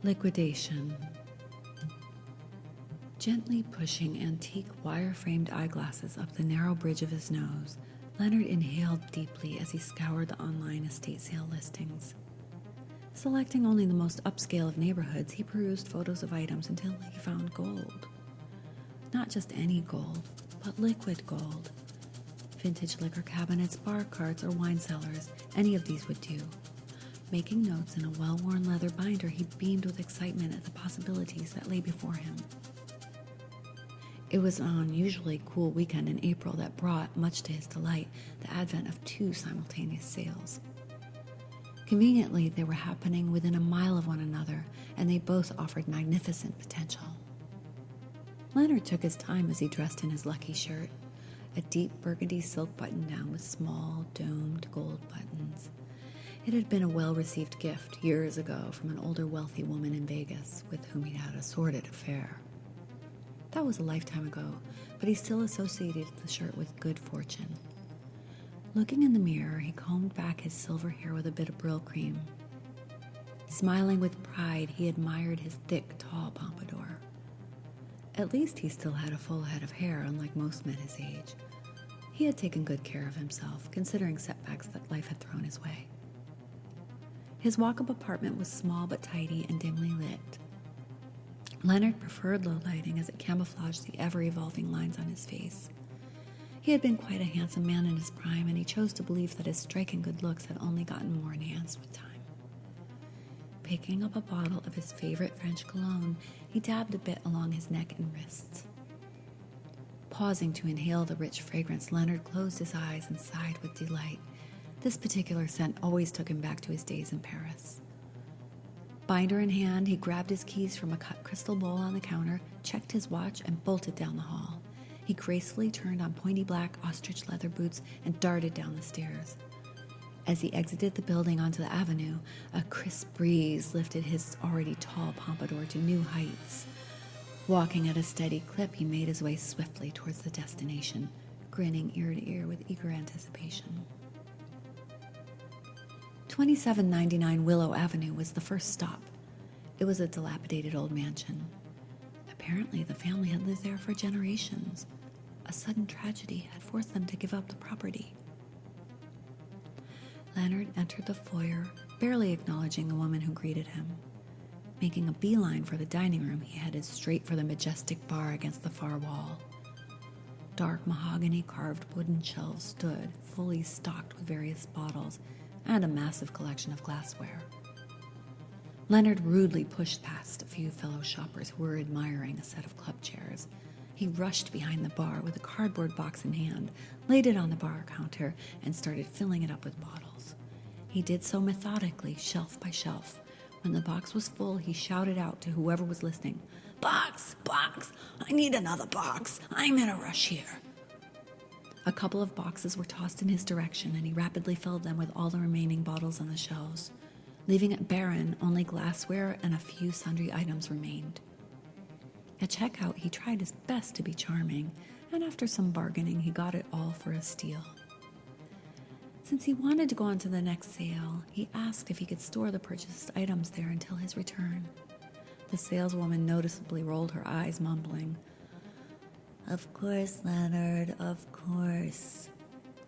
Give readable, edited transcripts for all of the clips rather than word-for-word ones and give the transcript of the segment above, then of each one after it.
Liquidation. Gently pushing antique wire-framed eyeglasses up the narrow bridge of his nose, Leonard inhaled deeply as he scoured the online estate sale listings. Selecting only the most upscale of neighborhoods, he perused photos of items until he found gold. Not just any gold, but liquid gold. Vintage liquor cabinets, bar carts, or wine cellars, any of these would do. Making notes in a well-worn leather binder, he beamed with excitement at the possibilities that lay before him. It was an unusually cool weekend in April that brought, much to his delight, the advent of 2 simultaneous sales. Conveniently, they were happening within a mile of one another, and they both offered magnificent potential. Leonard took his time as he dressed in his lucky shirt, a deep burgundy silk button-down with small, domed gold buttons. It had been a well-received gift years ago from an older wealthy woman in Vegas with whom he'd had a sordid affair. That was a lifetime ago, but he still associated the shirt with good fortune. Looking in the mirror, he combed back his silver hair with a bit of Brill cream. Smiling with pride, he admired his thick, tall pompadour. At least he still had a full head of hair, unlike most men his age. He had taken good care of himself, considering setbacks that life had thrown his way. His walk-up apartment was small but tidy and dimly lit. Leonard preferred low lighting as it camouflaged the ever-evolving lines on his face. He had been quite a handsome man in his prime, and he chose to believe that his striking good looks had only gotten more enhanced with time. Picking up a bottle of his favorite French cologne, he dabbed a bit along his neck and wrists. Pausing to inhale the rich fragrance, Leonard closed his eyes and sighed with delight. This particular scent always took him back to his days in Paris. Binder in hand, he grabbed his keys from a cut crystal bowl on the counter, checked his watch, and bolted down the hall. He gracefully turned on pointy black ostrich leather boots and darted down the stairs. As he exited the building onto the avenue, a crisp breeze lifted his already tall pompadour to new heights. Walking at a steady clip, he made his way swiftly towards the destination, grinning ear to ear with eager anticipation. 2799 Willow Avenue was the first stop. It was a dilapidated old mansion. Apparently, the family had lived there for generations. A sudden tragedy had forced them to give up the property. Leonard entered the foyer, barely acknowledging the woman who greeted him. Making a beeline for the dining room, he headed straight for the majestic bar against the far wall. Dark mahogany carved wooden shelves stood, fully stocked with various bottles, and a massive collection of glassware. Leonard rudely pushed past a few fellow shoppers who were admiring a set of club chairs. He rushed behind the bar with a cardboard box in hand, laid it on the bar counter, and started filling it up with bottles. He did so methodically, shelf by shelf. When the box was full, he shouted out to whoever was listening, "Box! Box! I need another box! I'm in a rush here!" A couple of boxes were tossed in his direction, and he rapidly filled them with all the remaining bottles on the shelves. Leaving it barren, only glassware and a few sundry items remained. At checkout, he tried his best to be charming, and after some bargaining, he got it all for a steal. Since he wanted to go on to the next sale, he asked if he could store the purchased items there until his return. The saleswoman noticeably rolled her eyes, mumbling, "Of course, Leonard, of course."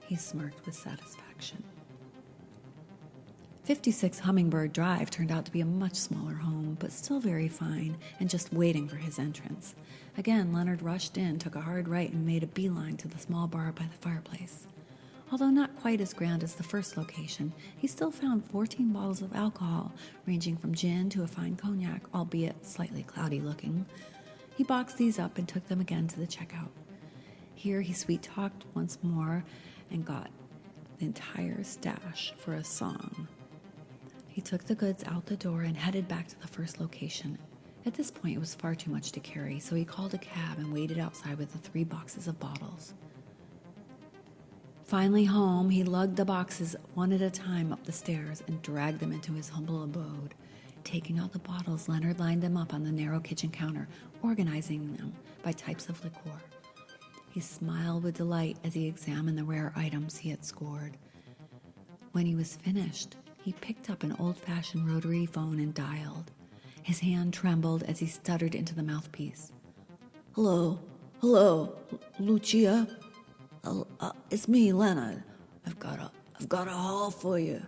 He smirked with satisfaction. 56 Hummingbird Drive turned out to be a much smaller home, but still very fine, and just waiting for his entrance. Again, Leonard rushed in, took a hard right, and made a beeline to the small bar by the fireplace. Although not quite as grand as the first location, he still found 14 bottles of alcohol, ranging from gin to a fine cognac, albeit slightly cloudy looking. He boxed these up and took them again to the checkout. Here he sweet-talked once more and got the entire stash for a song. He took the goods out the door and headed back to the first location. At this point, it was far too much to carry, so he called a cab and waited outside with the 3 boxes of bottles. Finally home, he lugged the boxes one at a time up the stairs and dragged them into his humble abode. Taking out the bottles, Leonard lined them up on the narrow kitchen counter, organizing them by types of liqueur. He smiled with delight as he examined the rare items he had scored. When he was finished, he picked up an old-fashioned rotary phone and dialed. His hand trembled as he stuttered into the mouthpiece. Hello, Lucia. It's me, Leonard. I've got a haul for you.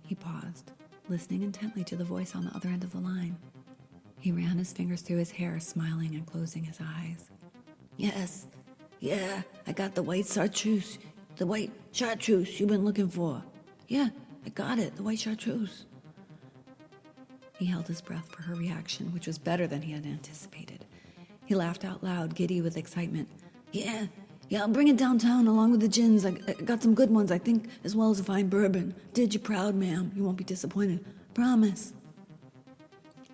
He paused, listening intently to the voice on the other end of the line. He ran his fingers through his hair, smiling and closing his eyes. Yes, yeah, I got the white chartreuse you've been looking for. Yeah, I got it, the white chartreuse. He held his breath for her reaction, which was better than he had anticipated. He laughed out loud, giddy with excitement. Yeah, I'll bring it downtown along with the gins. I got some good ones, I think, as well as a fine bourbon. Did you proud, ma'am. You won't be disappointed. Promise.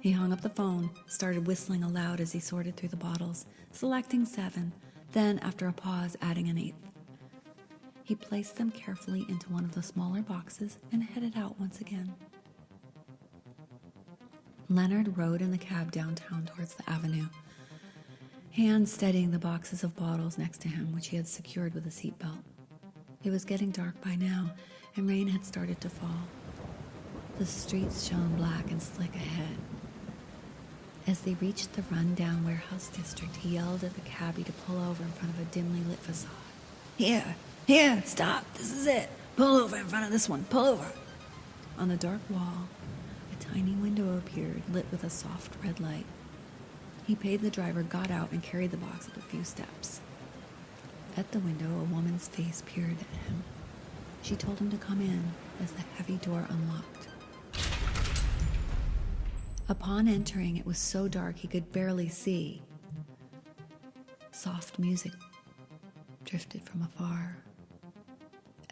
He hung up the phone, started whistling aloud as he sorted through the bottles, selecting 7, then, after a pause, adding an 8th. He placed them carefully into one of the smaller boxes and headed out once again. Leonard rode in the cab downtown towards the avenue, hand steadying the boxes of bottles next to him, which he had secured with a seatbelt. It was getting dark by now, and rain had started to fall. The streets shone black and slick ahead. As they reached the run-down warehouse district, he yelled at the cabbie to pull over in front of a dimly lit facade. Here, stop, this is it. Pull over in front of this one, pull over. On the dark wall, a tiny window appeared, lit with a soft red light. He paid the driver, got out, and carried the box up a few steps. At the window, a woman's face peered at him. She told him to come in as the heavy door unlocked. Upon entering, it was so dark he could barely see. Soft music drifted from afar.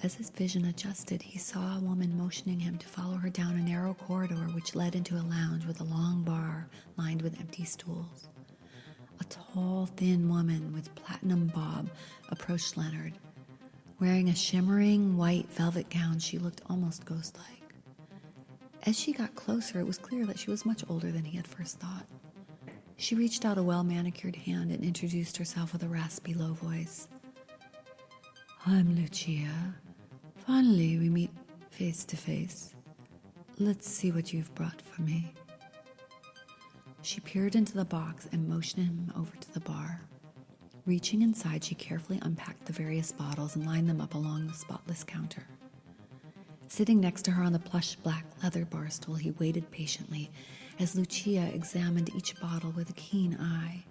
As his vision adjusted, he saw a woman motioning him to follow her down a narrow corridor which led into a lounge with a long bar lined with empty stools. A tall, thin woman with platinum bob approached Leonard. Wearing a shimmering white velvet gown, she looked almost ghost-like. As she got closer, it was clear that she was much older than he had first thought. She reached out a well-manicured hand and introduced herself with a raspy, low voice. I'm Lucia. Finally, we meet face to face. Let's see what you've brought for me. She peered into the box and motioned him over to the bar. Reaching inside, she carefully unpacked the various bottles and lined them up along the spotless counter. Sitting next to her on the plush black leather bar stool, he waited patiently as Lucia examined each bottle with a keen eye.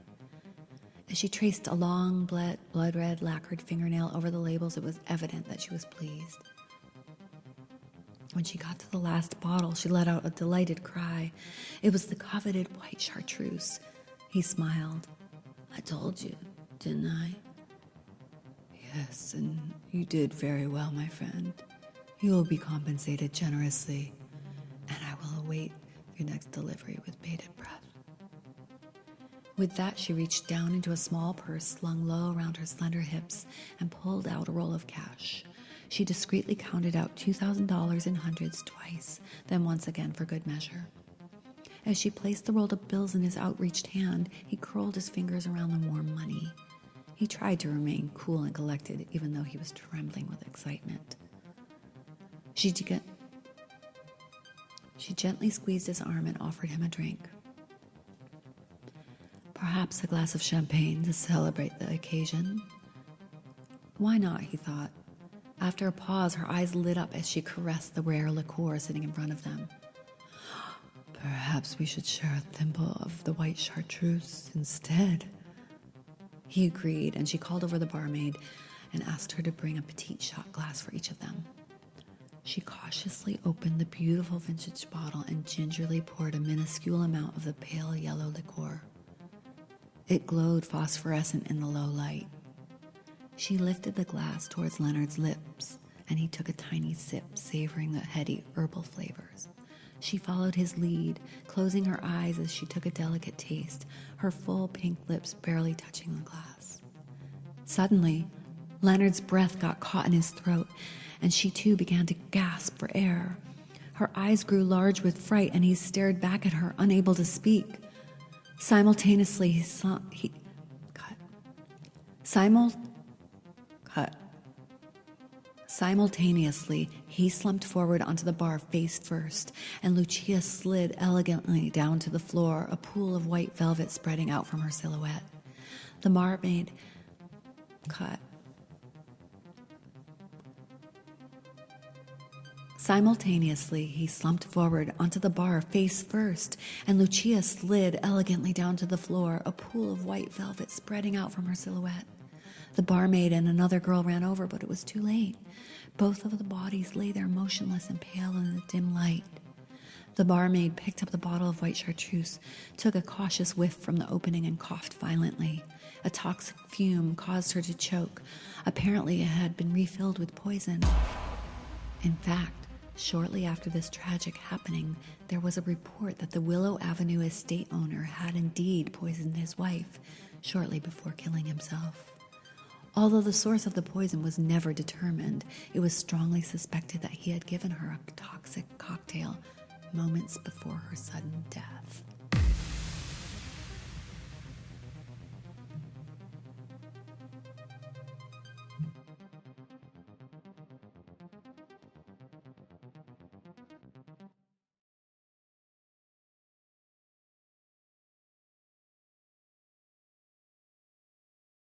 As she traced a long, blood-red lacquered fingernail over the labels, it was evident that she was pleased. When she got to the last bottle, she let out a delighted cry. It was the coveted white chartreuse. He smiled. I told you, didn't I? Yes, and you did very well, my friend. You will be compensated generously, and I will await your next delivery with bated breath. With that, she reached down into a small purse slung low around her slender hips and pulled out a roll of cash. She discreetly counted out $2,000 in hundreds twice, then once again for good measure. As she placed the rolled up bills in his outreached hand, he curled his fingers around the warm money. He tried to remain cool and collected, even though he was trembling with excitement. She gently squeezed his arm and offered him a drink. Perhaps a glass of champagne to celebrate the occasion. Why not, he thought. After a pause, her eyes lit up as she caressed the rare liqueur sitting in front of them. Perhaps we should share a thimble of the white chartreuse instead. He agreed, and she called over the barmaid and asked her to bring a petite shot glass for each of them. She cautiously opened the beautiful vintage bottle and gingerly poured a minuscule amount of the pale yellow liqueur. It glowed phosphorescent in the low light. She lifted the glass towards Leonard's lips, and he took a tiny sip, savoring the heady herbal flavors. She followed his lead, closing her eyes as she took a delicate taste, her full pink lips barely touching the glass. Suddenly, Leonard's breath got caught in his throat, and she too began to gasp for air. Her eyes grew large with fright, and he stared back at her, unable to speak. Simultaneously, Simultaneously, he slumped forward onto the bar face first, and Lucia slid elegantly down to the floor, a pool of white velvet spreading out from her silhouette. The barmaid cut. Simultaneously, he slumped forward onto the bar face first, and Lucia slid elegantly down to the floor, a pool of white velvet spreading out from her silhouette. The barmaid and another girl ran over, but it was too late. Both of the bodies lay there motionless and pale in the dim light. The barmaid picked up the bottle of white chartreuse, took a cautious whiff from the opening, and coughed violently. A toxic fume caused her to choke. Apparently, it had been refilled with poison. In fact, shortly after this tragic happening, there was a report that the Willow Avenue estate owner had indeed poisoned his wife shortly before killing himself. Although the source of the poison was never determined, it was strongly suspected that he had given her a toxic cocktail moments before her sudden death.